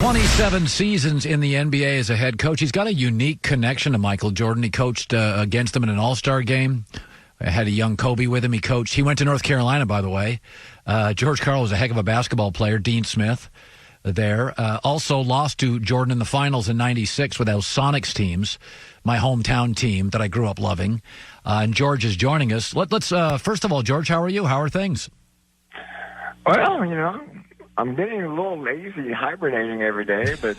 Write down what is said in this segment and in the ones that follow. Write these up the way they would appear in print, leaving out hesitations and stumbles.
27 seasons in the NBA as a head coach. He's got a unique connection to Michael Jordan. He coached against him in an all-star game. Had a young Kobe with him. He went to North Carolina, by the way. George Karl was a heck of a basketball player. Dean Smith there. Also lost to Jordan in the finals in 96 with those Sonics teams, my hometown team that I grew up loving. And George is joining us. Let's first of all, George, how are you? How are things? Well, I'm getting a little lazy hibernating every day, but,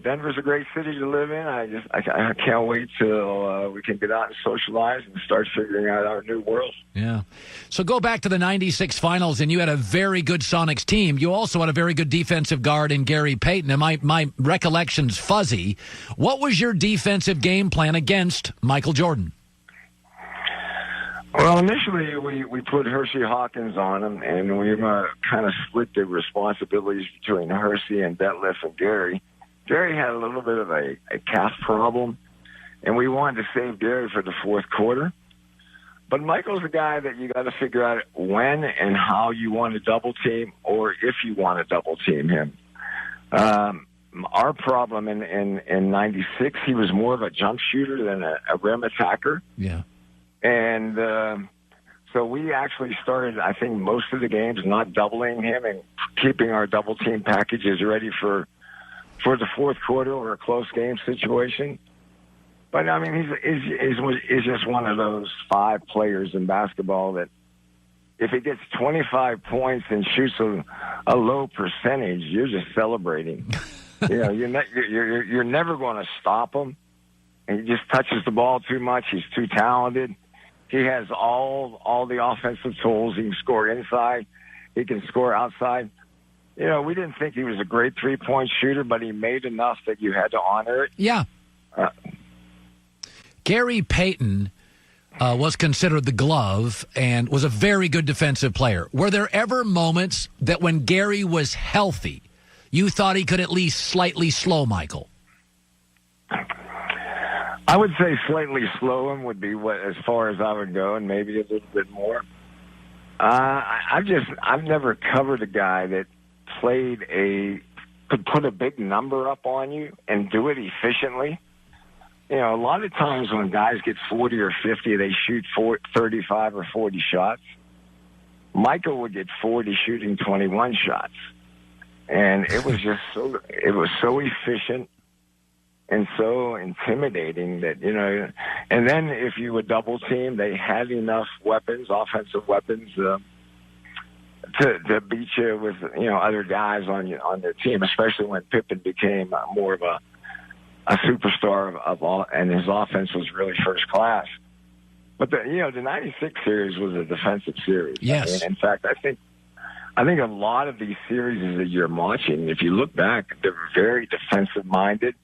Denver's a great city to live in. I can't wait till we can get out and socialize and start figuring out our new world. Yeah. So go back to the 96 finals, and you had a very good Sonics team. You also had a very good defensive guard in Gary Payton, and my recollection's fuzzy. What was your defensive game plan against Michael Jordan? Well, initially we put Hersey Hawkins on him, and we kind of split the responsibilities between Hersey and Detlef and Gary. Gary had a little bit of a calf problem, and we wanted to save Gary for the fourth quarter. But Michael's a guy that you got to figure out when and how you want to double team, or if you want to double team him. Our problem in 96, he was more of a jump shooter than a rim attacker. Yeah. And so we actually started, I think, most of the games not doubling him and keeping our double team packages ready for the fourth quarter or a close game situation. But, I mean, he's just one of those 5 players in basketball that if he gets 25 points and shoots a low percentage, you're just celebrating. You're never going to stop him. And he just touches the ball too much. He's too talented. He has all the offensive tools. He can score inside. He can score outside. We didn't think he was a great three-point shooter, but he made enough that you had to honor it. Yeah. Gary Payton was considered the glove and was a very good defensive player. Were there ever moments that when Gary was healthy, you thought he could at least slightly slow Michael? I would say slightly slow him would be as far as I would go, and maybe a little bit more. I've never covered a guy that could put a big number up on you and do it efficiently. A lot of times when guys get 40 or 50, they shoot 35 or 40 shots. Michael would get 40 shooting 21 shots. And it was just so efficient and so intimidating that, and then if you would double team, they had enough weapons, offensive weapons, to beat you with, other guys on their team, especially when Pippen became more of a superstar of all, and his offense was really first class. But the 96 series was a defensive series. Yes. In fact, I think a lot of these series that you're watching, if you look back, they're very defensive minded.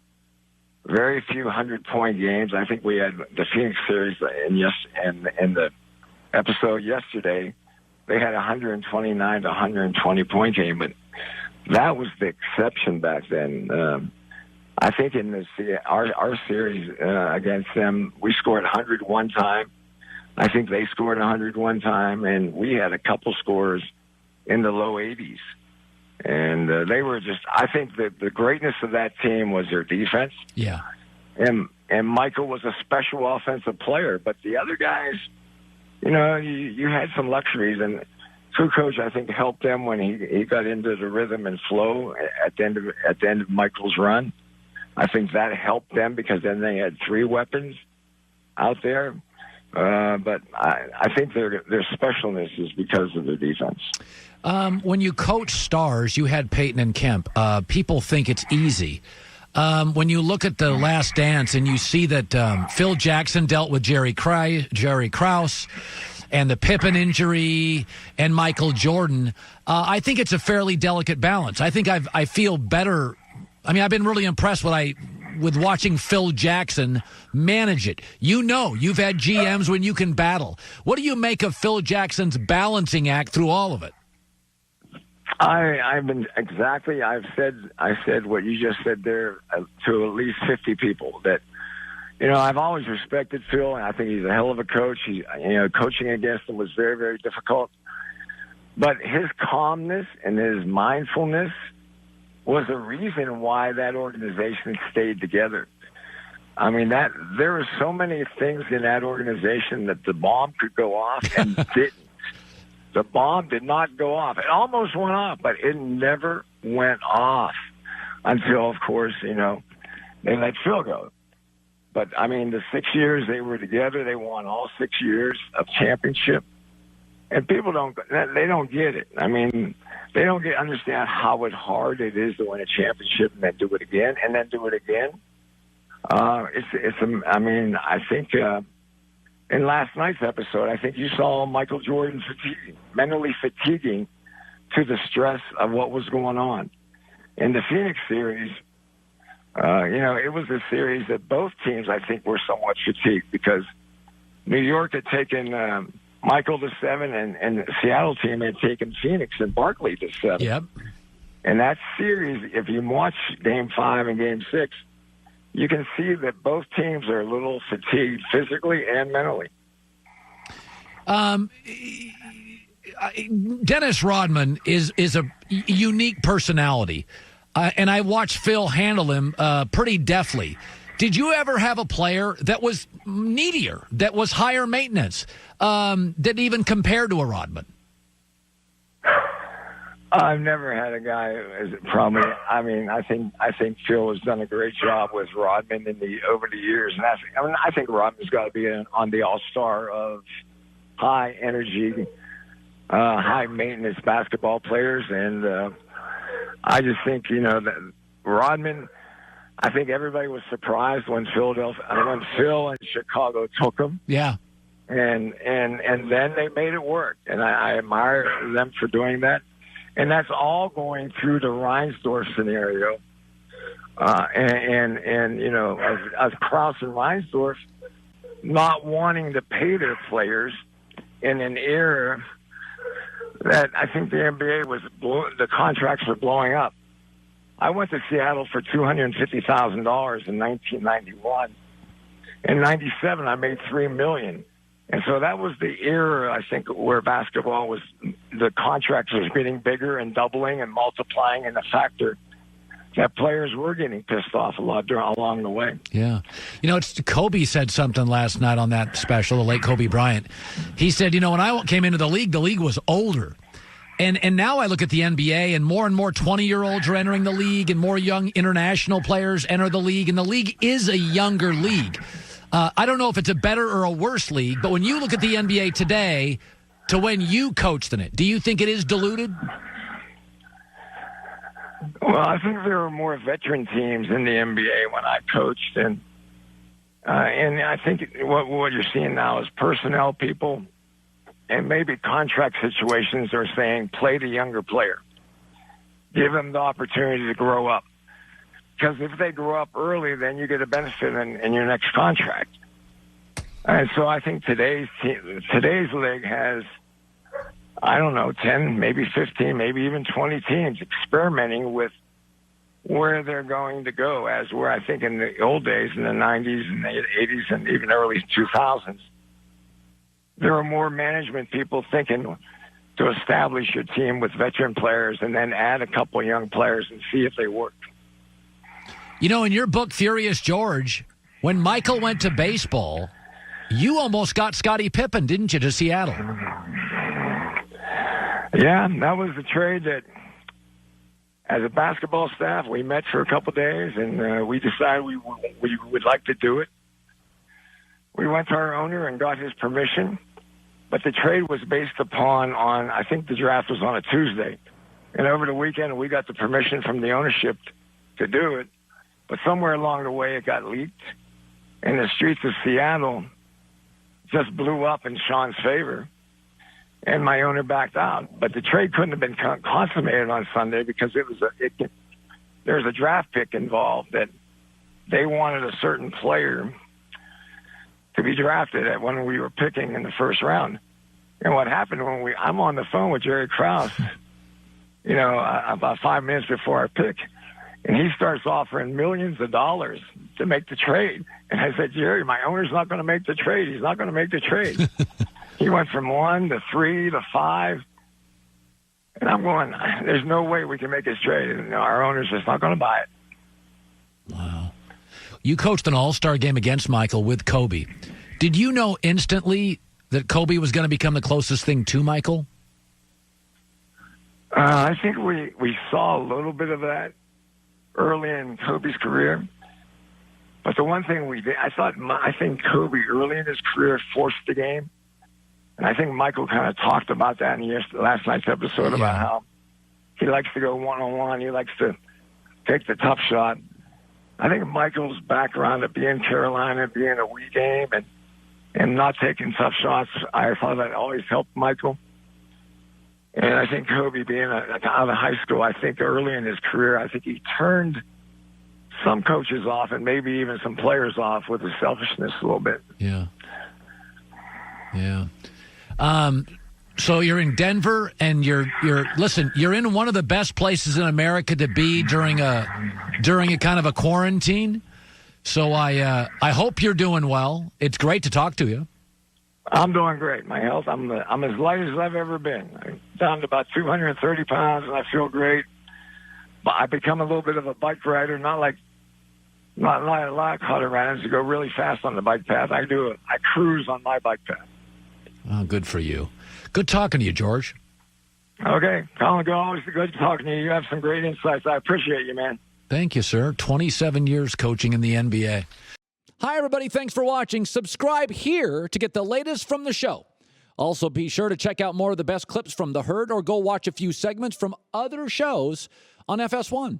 Very few 100-point games. I think we had the Phoenix series in the episode yesterday. They had a 129 to 120-point game, but that was the exception back then. I think in our series against them, we scored 101 time. I think they scored 101 time, and we had a couple scores in the low 80s. And they were I think that the greatness of that team was their defense. Yeah. And Michael was a special offensive player. But the other guys, you had some luxuries. And Kukoc, I think, helped them when he got into the rhythm and flow at the end of Michael's run. I think that helped them because then they had 3 weapons out there. But I think their specialness is because of their defense. When you coach stars, you had Payton and Kemp. People think it's easy. When you look at The Last Dance and you see that Phil Jackson dealt with Jerry Krause and the Pippen injury and Michael Jordan, I think it's a fairly delicate balance. I think I feel better. I mean, I've been really impressed with watching Phil Jackson manage it. You've had GMs when you can battle. What do you make of Phil Jackson's balancing act through all of it? I've said what you just said there to at least 50 people that, I've always respected Phil, and I think he's a hell of a coach. Coaching against him was very, very difficult. But his calmness and his mindfulness was a reason why that organization stayed together. I mean, there were so many things in that organization that the bomb could go off and didn't. The bomb did not go off. It almost went off, but it never went off until, of course, they let Phil go. But, I mean, the 6 years they were together, they won all 6 years of championship. And people don't get it. I mean, they don't understand how hard it is to win a championship and then do it again and then do it again. I think in last night's episode, I think you saw Michael Jordan mentally fatiguing to the stress of what was going on. In the Phoenix series, it was a series that both teams, I think, were somewhat fatigued because New York had taken Michael to 7, and the Seattle team had taken Phoenix and Barkley to 7. Yep. And that series, if you watch Game 5 and Game 6, you can see that both teams are a little fatigued physically and mentally. Dennis Rodman is a unique personality, and I watched Phil handle him pretty deftly. Did you ever have a player that was needier, that was higher maintenance, that even compared to a Rodman? I've never had a guy as probably. I mean, I think Phil has done a great job with Rodman over the years, and I think Rodman's got to be on the all-star of high energy, high maintenance basketball players, and I just think that Rodman. I think everybody was surprised when Phil and Chicago took him. Yeah. And then they made it work, and I admire them for doing that. And that's all going through the Reinsdorf scenario. As Krause and Reinsdorf not wanting to pay their players in an era that I think the NBA the contracts were blowing up. I went to Seattle for $250,000 in 1991. In 97, I made $3 million. And so that was the era, I think, where basketball was, the contracts was getting bigger and doubling and multiplying, and the factor that players were getting pissed off a lot along the way. Yeah. Kobe said something last night on that special, the late Kobe Bryant. He said, when I came into the league was older. And now I look at the NBA, and more 20-year-olds are entering the league, and more young international players enter the league, and the league is a younger league. I don't know if it's a better or a worse league, but when you look at the NBA today to when you coached in it, do you think it is diluted? Well, I think there were more veteran teams in the NBA when I coached, and I think what you're seeing now is personnel people and maybe contract situations are saying play the younger player, give them the opportunity to grow up. Because if they grow up early, then you get a benefit in your next contract. And so I think today's league has, 10, maybe 15, maybe even 20 teams experimenting with where they're going to go, as where I think in the old days, in the 90s and the 80s and even early 2000s, there were more management people thinking to establish your team with veteran players and then add a couple young players and see if they work. In your book, Furious George, when Michael went to baseball, you almost got Scottie Pippen, didn't you, to Seattle? Yeah, that was the trade that, as a basketball staff, we met for a couple days, and we decided we would like to do it. We went to our owner and got his permission, but the trade was based upon I think the draft was on a Tuesday. And over the weekend, we got the permission from the ownership to do it. But somewhere along the way, it got leaked, and the streets of Seattle just blew up in Sean's favor, and my owner backed out. But the trade couldn't have been consummated on Sunday because there was a draft pick involved that they wanted a certain player to be drafted at when we were picking in the first round. And what happened I'm on the phone with Jerry Krause, about 5 minutes before our pick. And he starts offering millions of dollars to make the trade. And I said, Jerry, my owner's not going to make the trade. He's not going to make the trade. He went from 1 to 3 to 5. And I'm going, there's no way we can make this trade. And our owner's just not going to buy it. Wow. You coached an all-star game against Michael with Kobe. Did you know instantly that Kobe was going to become the closest thing to Michael? I think we saw a little bit of that early in Kobe's career. But the one thing we did, I think Kobe early in his career forced the game. And I think Michael kind of talked about that in last night's episode about how he likes to go one-on-one. He likes to take the tough shot. I think Michael's background of being Carolina, being a wee game, and not taking tough shots, I thought that always helped Michael. And I think Kobe being out of high school, I think early in his career, I think he turned some coaches off and maybe even some players off with his selfishness a little bit. Yeah. Yeah. So you're in Denver, and you're in one of the best places in America to be during a kind of a quarantine. So I hope you're doing well. It's great to talk to you. I'm doing great. My health, I'm as light as I've ever been. I'm down to about 230 pounds, and I feel great. But I've become a little bit of a bike rider, not like a lot of Coloradans who go really fast on the bike path. I cruise on my bike path. Oh, good for you. Good talking to you, George. Okay. Colin, always good talking to you. You have some great insights. I appreciate you, man. Thank you, sir. 27 years coaching in the NBA. Hi, everybody. Thanks for watching. Subscribe here to get the latest from the show. Also, be sure to check out more of the best clips from The Herd or go watch a few segments from other shows on FS1.